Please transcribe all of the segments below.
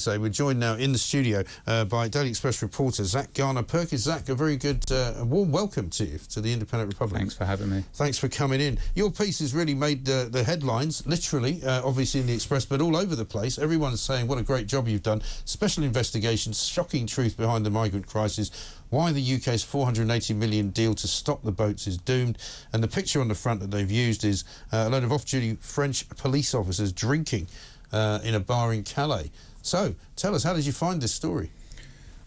So we're joined now in the studio by Daily Express reporter Zach Garner-Purkis. Zach, a very good, warm welcome to you, to the Independent Republic. Thanks for having me. Thanks for coming in. Your piece has really made the headlines, literally, obviously in the Express, but all over the place. Everyone's saying what a great job you've done. Special investigations, shocking truth behind the migrant crisis, why the UK's £480 million deal to stop the boats is doomed, and the picture on the front that they've used is a load of off-duty French police officers drinking in a bar in Calais. So, tell us, how did you find this story?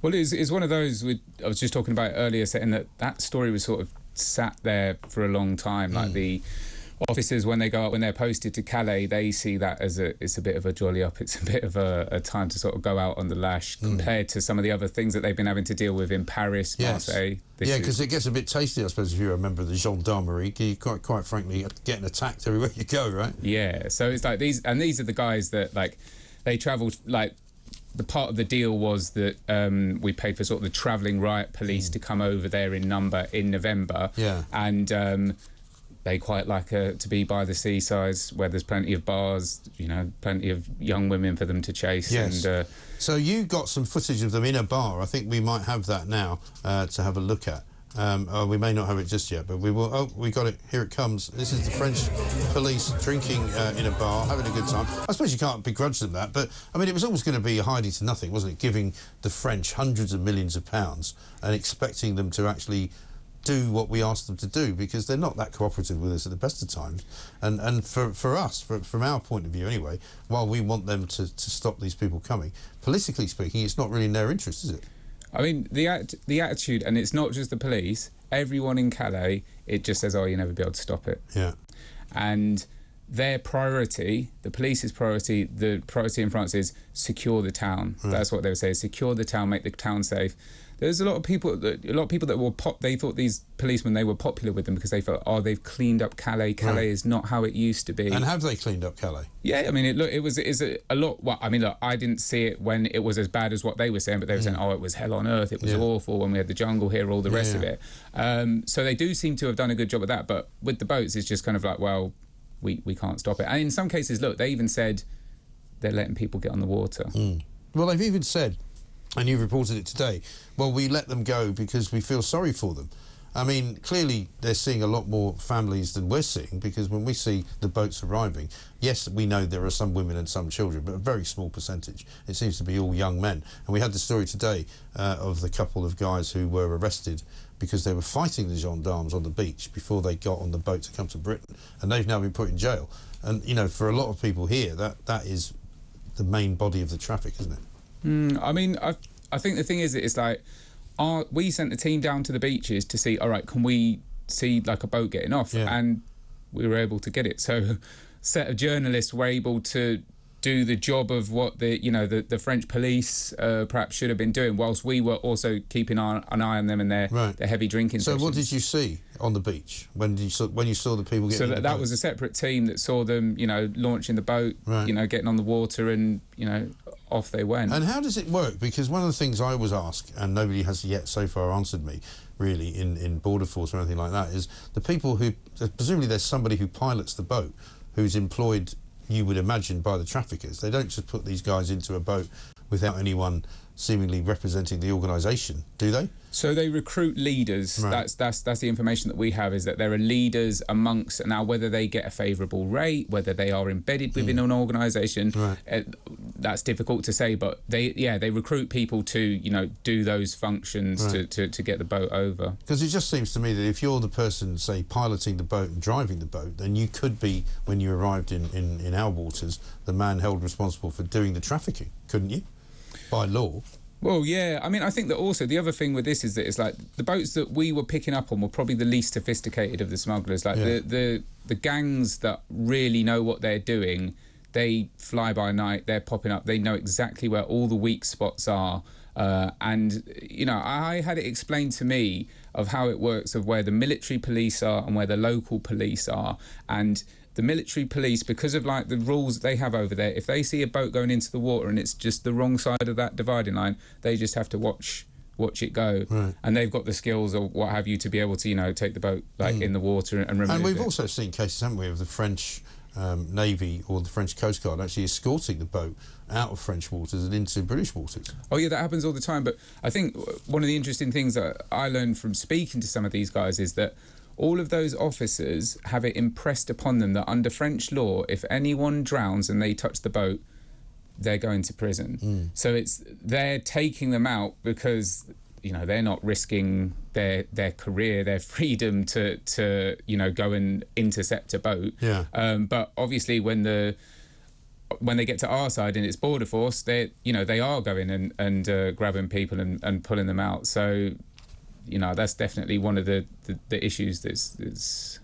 Well, it's one of those I was just talking about earlier, saying that story was sort of sat there for a long time. Like the officers, when they go up, when they're posted to Calais, they see that as it's a bit of a jolly up. It's a bit of a time to sort of go out on the lash compared to some of the other things that they've been having to deal with in Paris, Marseille. Yeah, because it gets a bit tasty, I suppose, if you're a member of the gendarmerie. You quite frankly getting attacked everywhere you go, right? Yeah, so it's like these are the guys that, like, they travelled, like, the part of the deal was that we paid for sort of the travelling riot police to come over there in number in November. Yeah. And they quite like to be by the seaside where there's plenty of bars, you know, plenty of young women for them to chase. Yes. And, so you got some footage of them in a bar. I think we might have that now to have a look at. We may not have it just yet, but we will. Oh, we got it. Here it comes. This is the French police drinking in a bar, having a good time. I suppose you can't begrudge them that, but, I mean, it was always going to be a hiding to nothing, wasn't it? Giving the French hundreds of millions of pounds and expecting them to actually do what we asked them to do, because they're not that cooperative with us at the best of times. And for us, from our point of view anyway, while we want them to stop these people coming, politically speaking, it's not really in their interest, is it? I mean, the attitude, and it's not just the police, everyone in Calais, it just says, oh, you'll never be able to stop it. Yeah. And their priority, the police's priority, the priority in France is secure the town. Right. That's what they would say, secure the town, make the town safe. There's a lot of people that were they thought these policemen, they were popular with them because they felt, oh, they've cleaned up Calais. Calais is not how it used to be. And have they cleaned up Calais? Yeah, I mean, it's a lot. Well, I mean, look, I didn't see it when it was as bad as what they were saying, but they were saying, oh, it was hell on earth. It was awful when we had the jungle here, all the rest of it. So they do seem to have done a good job of that. But with the boats, it's just kind of like, well, we can't stop it. And in some cases, look, they even said they're letting people get on the water. Well, they've even said, and you've reported it today, well, we let them go because we feel sorry for them. I mean, clearly they're seeing a lot more families than we're seeing, because when we see the boats arriving, yes, we know there are some women and some children, but a very small percentage. It seems to be all young men. And we had the story today of the couple of guys who were arrested because they were fighting the gendarmes on the beach before they got on the boat to come to Britain, and they've now been put in jail. And, you know, for a lot of people here, that is the main body of the traffic, isn't it? I mean, I think the thing is, it's like, we sent the team down to the beaches to see, all right, can we see like a boat getting off? Yeah. And we were able to get it. So a set of journalists were able to do the job of what the French police perhaps should have been doing, whilst we were also keeping an eye on them and their heavy drinking So sessions. What did you see on the beach when you saw the people getting So that was a separate team that saw them, you know, launching the boat, you know, getting on the water, and, you know, off they went. And how does it work? Because one of the things I was asked, and nobody has yet so far answered me, really, in Border Force or anything like that, is the people who, presumably there's somebody who pilots the boat, who's employed, you would imagine, by the traffickers. They don't just put these guys into a boat without anyone seemingly representing the organisation, do they? So they recruit leaders. Right. That's the information that we have, is that there are leaders amongst, now whether they get a favourable rate, whether they are embedded within an organisation, that's difficult to say, but they recruit people to, you know, do those functions to get the boat over. Because it just seems to me that if you're the person, say, piloting the boat and driving the boat, then you could be, when you arrived in our waters, the man held responsible for doing the trafficking, couldn't you? By law. Well, yeah. I mean, I think that also the other thing with this is that it's like the boats that we were picking up on were probably the least sophisticated of the smugglers. Like the gangs that really know what they're doing, they fly by night, they're popping up, they know exactly where all the weak spots are. And, you know, I had it explained to me of how it works, of where the military police are and where the local police are. And the military police, because of like the rules they have over there, if they see a boat going into the water and it's just the wrong side of that dividing line, they just have to watch it go. And they've got the skills or what have you to be able to, you know, take the boat like in the water and remove it. And we've also seen cases, haven't we, of the French Navy or the French Coast Guard actually escorting the boat out of French waters and into British waters. Oh yeah, that happens all the time. But I think one of the interesting things that I learned from speaking to some of these guys is that all of those officers have it impressed upon them that under French law, if anyone drowns and they touch the boat, they're going to prison. So they're taking them out because, you know, they're not risking their career, their freedom to go and intercept a boat. Yeah. But obviously when they get to our side and it's border force, they are going and grabbing people and pulling them out. So, you know, that's definitely one of the issues that's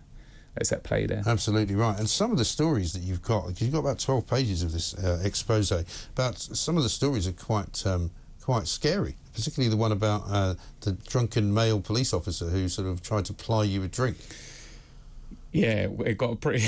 at play there. Absolutely right. And some of the stories that you've got, because you've got about 12 pages of this expose, but some of the stories are quite scary, particularly the one about the drunken male police officer who sort of tried to ply you a drink. Yeah, it got pretty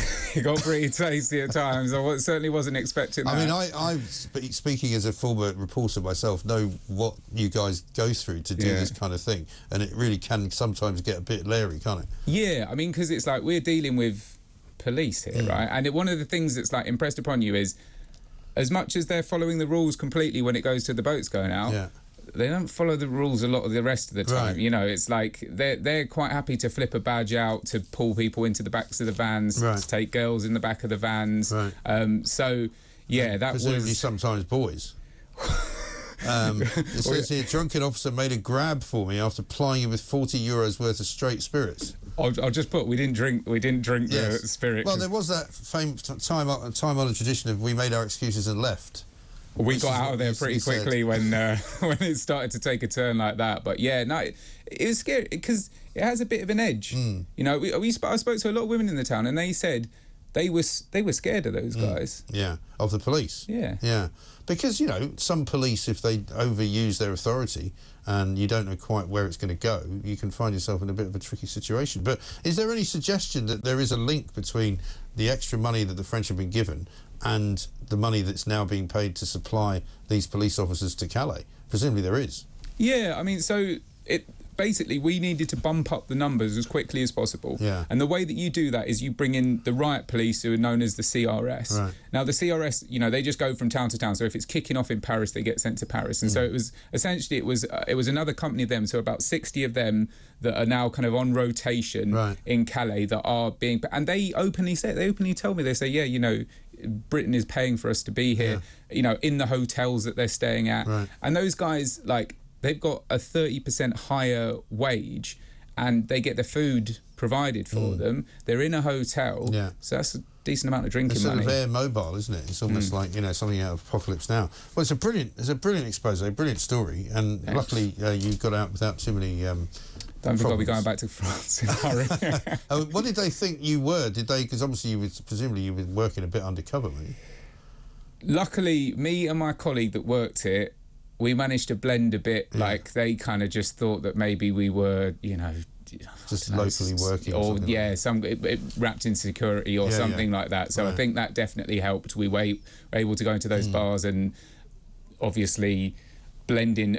tasty at times. I certainly wasn't expecting that. I mean, speaking as a former reporter myself, know what you guys go through to do this kind of thing, and it really can sometimes get a bit leery, can't it? Yeah, I mean, because it's like we're dealing with police here, right? And one of the things that's like impressed upon you is, as much as they're following the rules completely when it goes to the boats going out, they don't follow the rules a lot of the rest of the time. Right. You know, it's like they're quite happy to flip a badge out, to pull people into the backs of the vans, to take girls in the back of the vans. Right. So, yeah, that presumably was... sometimes boys. It says here, drunken officer made a grab for me after plying him with €40 worth of straight spirits. I'll just put, we didn't drink the spirit. Well, there was that famous time-honoured tradition of we made our excuses and left. We got out of there pretty quickly when it started to take a turn like that. But yeah, no, it was scary because it has a bit of an edge. You know, I spoke to a lot of women in the town, and they said they were scared of those guys. Yeah, of the police. Yeah, because, you know, some police, if they overuse their authority and you don't know quite where it's going to go, you can find yourself in a bit of a tricky situation. But is there any suggestion that there is a link between the extra money that the French have been given and the money that's now being paid to supply these police officers to Calais? Presumably there is. Yeah, I mean, so basically we needed to bump up the numbers as quickly as possible. Yeah. And the way that you do that is you bring in the riot police, who are known as the CRS. Right. Now, the CRS, you know, they just go from town to town. So if it's kicking off in Paris, they get sent to Paris. And so it was essentially, it was another company of them. So about 60 of them that are now kind of on rotation in Calais that are being... And they openly tell me, they say, yeah, you know, Britain is paying for us to be here, you know, in the hotels that they're staying at. Right. And those guys, like... They've got a 30% higher wage and they get the food provided for them. They're in a hotel, so that's a decent amount of drinking money. It's sort of air mobile, isn't it? It's almost like, you know, something out of Apocalypse Now. Well, it's a brilliant expose, a brilliant story, and luckily you got out without too many don't think I'll be going back to France in a hurry. What did they think you were? Did they? Because obviously presumably you were working a bit undercover, weren't you? Luckily, me and my colleague that worked here, we managed to blend a bit. Like, they kind of just thought that maybe we were, you know... Just locally working. Or, it wrapped in security or something like that. So I think that definitely helped. We were able to go into those bars and obviously blend in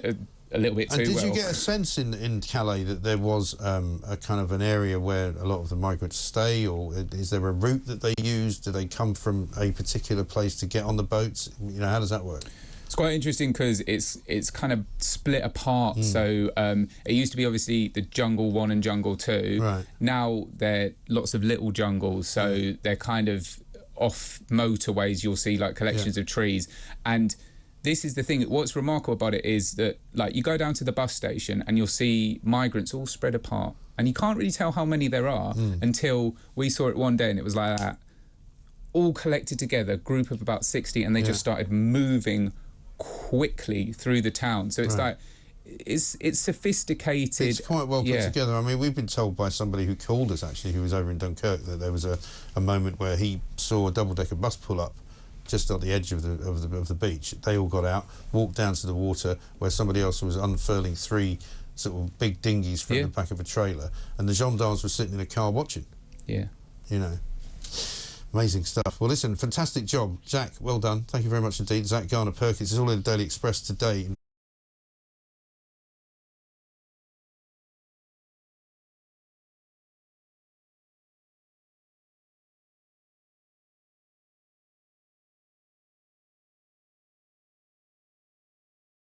a little bit too well. And did you get a sense in Calais that there was a kind of an area where a lot of the migrants stay, or is there a route that they use? Do they come from a particular place to get on the boats? You know, how does that work? It's quite interesting because it's kind of split apart. So it used to be obviously the Jungle 1 and Jungle 2. Right. Now they're lots of little jungles, so they're kind of off motorways. You'll see like collections of trees. And this is the thing, what's remarkable about it is that, like, you go down to the bus station and you'll see migrants all spread apart. And you can't really tell how many there are until we saw it one day and it was like that. All collected together, group of about 60, and they just started moving quickly through the town. So it's like it's sophisticated. It's quite well put together. I mean, we've been told by somebody who called us, actually, who was over in Dunkirk, that there was a moment where he saw a double-decker bus pull up just on the edge of the beach. They all got out, walked down to the water where somebody else was unfurling 3 sort of big dinghies from the back of a trailer, and the gendarmes were sitting in a car watching. You know. Amazing stuff. Well, listen, fantastic job, Jack. Well done. Thank you very much indeed. Zach Garner-Purkis. It's all in the Daily Express today.